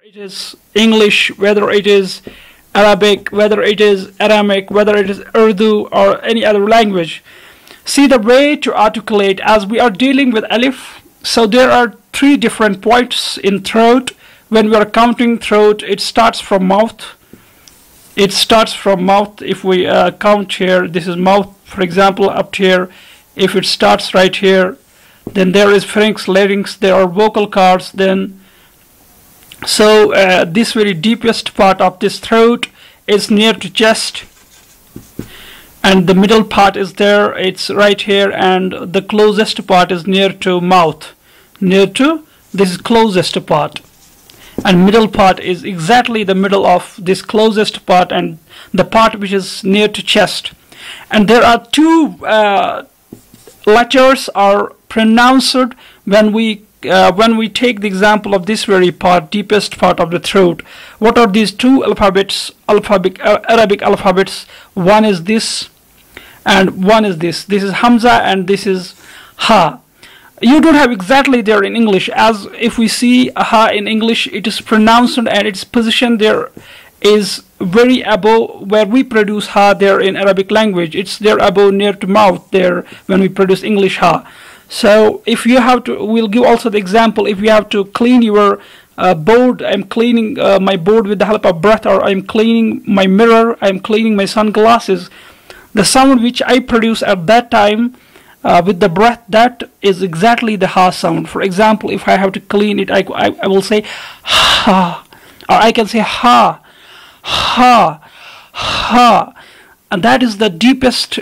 it is English, whether it is Arabic, whether it is Aramaic, whether it is Urdu or any other language. See, the way to articulate, as we are dealing with alif, so there are three different points in throat. When we are counting throat, it starts from mouth. It starts from mouth. If we count here, this is mouth, for example, up here. If it starts right here, then there is pharynx, larynx, there are vocal cords, then so this very deepest part of this throat is near to chest, and the middle part is there, it's right here, and the closest part is near to mouth, near to this closest part, and middle part is exactly the middle of this closest part and the part which is near to chest. And there are two letters are pronounced when we take the example of this very part, deepest part of the throat. What are these two alphabets, Arabic alphabets? One is this and one is this. This is Hamza and this is Ha. You don't have exactly there in English, as if we see Ha in English, it is pronounced and its position there is very above where we produce Ha there in Arabic language. It's there above near to mouth there when we produce English Ha. So if you have to, we'll give also the example, if you have to clean your board, I'm cleaning my board with the help of breath, or I'm cleaning my mirror, I'm cleaning my sunglasses. The sound which I produce at that time with the breath, that is exactly the Ha sound. For example, if I have to clean it, I will say Ha, or I can say Ha, Ha, Ha. And that is the deepest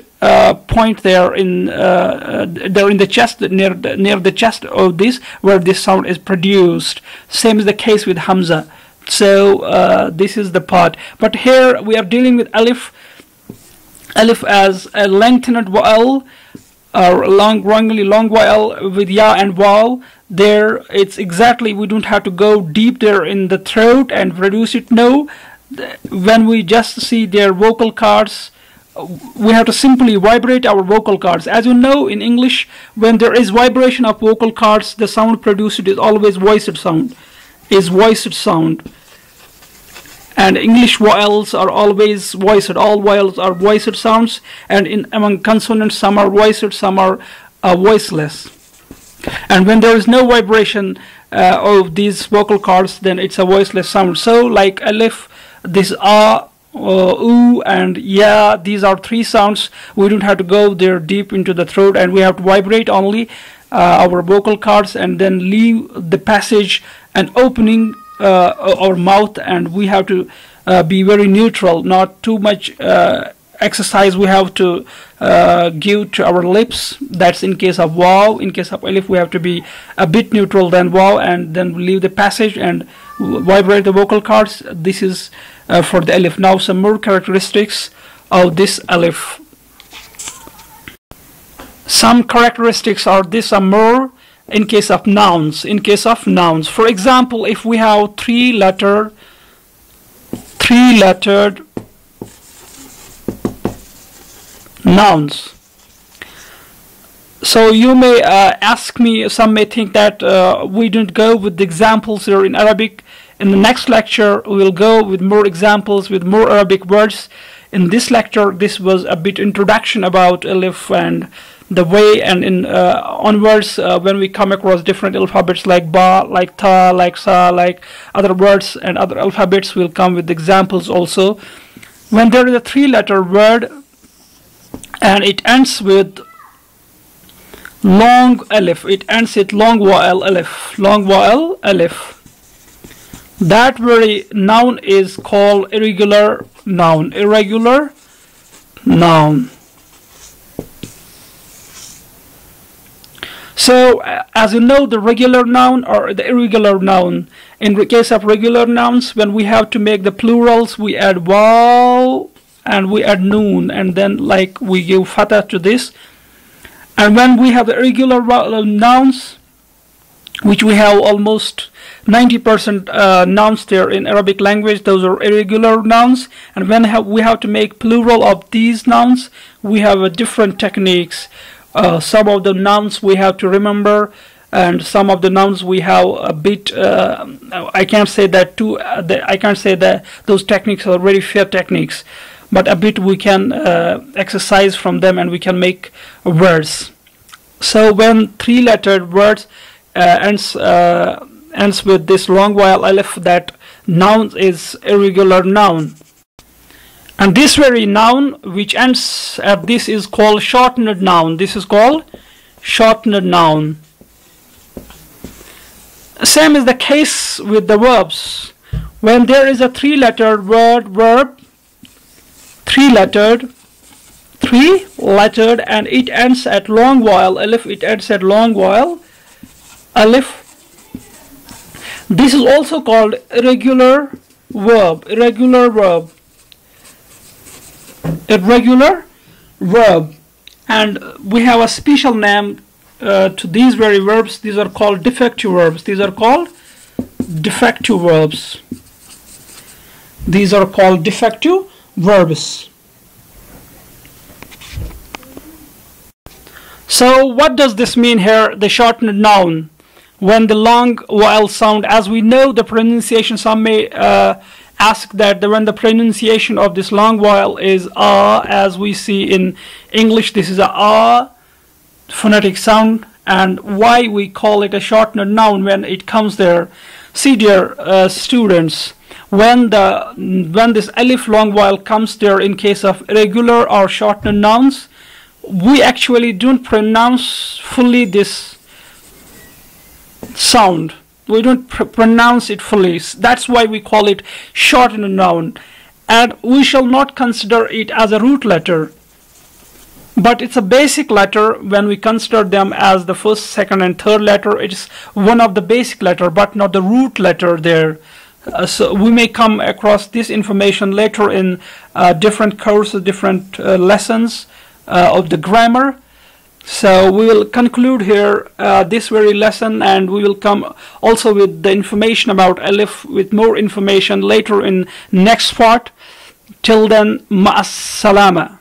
point there in the chest, near the chest of this, where this sound is produced. Same is the case with Hamza. So this is the part. But here we are dealing with alif. Alif as a lengthened vowel, or wrongly long vowel with ya and waw. There, it's exactly, we don't have to go deep there in the throat and produce it. No, when we just see their vocal cords, we have to simply vibrate our vocal cords. As you know, in English, when there is vibration of vocal cords, the sound produced is always voiced sound. And English vowels are always voiced. All vowels are voiced sounds, and among consonants, some are voiced, some are voiceless. And when there is no vibration of these vocal cords, then it's a voiceless sound. So like alif, this oo and ya, these are three sounds. We don't have to go there deep into the throat, and we have to vibrate only our vocal cords and then leave the passage and opening our mouth, and we have to be very neutral, not too much exercise we have to give to our lips. That's in case of waw. In case of alif, we have to be a bit neutral than waw, and then leave the passage and vibrate the vocal cords. This is for the alif. Now some more characteristics of this alif. Some characteristics are this are more in case of nouns. For example, if we have three-lettered nouns. So you may ask me, some may think that we didn't go with the examples here in Arabic. In the next lecture, we will go with more examples, with more Arabic words. In this lecture, this was a bit introduction about alif and the way, and in onwards, when we come across different alphabets like ba, like ta, like sa, like other words and other alphabets, we'll come with examples also. When there is a three-letter word and it ends with long alif, it ends with long vowel alif, that very noun is called irregular noun. So as you know, the regular noun or the irregular noun, in the case of regular nouns, when we have to make the plurals, we add waw and we add noon, and then like we give fatha to this. And when we have the irregular nouns, which we have almost 90% nouns there in Arabic language, those are irregular nouns. And when we have to make plural of these nouns, we have different techniques. Some of the nouns we have to remember and some of the nouns we have a bit I can't say that those techniques are very fair techniques, but a bit we can exercise from them and we can make words. So when three-lettered words ends with this long vowel alif, that noun is irregular noun. And this very noun which ends at this is called shortened noun. This is called shortened noun. Same is the case with the verbs. When there is a three-lettered verb, three-lettered, and it ends at long vowel alif, this is also called irregular verb. And we have a special name to these very verbs. These are called defective verbs. So what does this mean here, the shortened noun? When the long vowel sound, as we know the pronunciation, some may ask that when the pronunciation of this long vowel is ah, as we see in English, this is a ah phonetic sound, and why we call it a shortened noun when it comes there. See, dear students, when this alif long vowel comes there in case of irregular or shortened nouns, we actually don't pronounce fully this sound. We don't pronounce it fully. That's why we call it shortened noun, and we shall not consider it as a root letter, but it's a basic letter. When we consider them as the first, second and third letter, it's one of the basic letter, but not the root letter there. So we may come across this information later in different courses, different lessons of the grammar. So we will conclude here this very lesson, and we will come also with the information about alif, with more information later in next part. Till then, ma'as salama.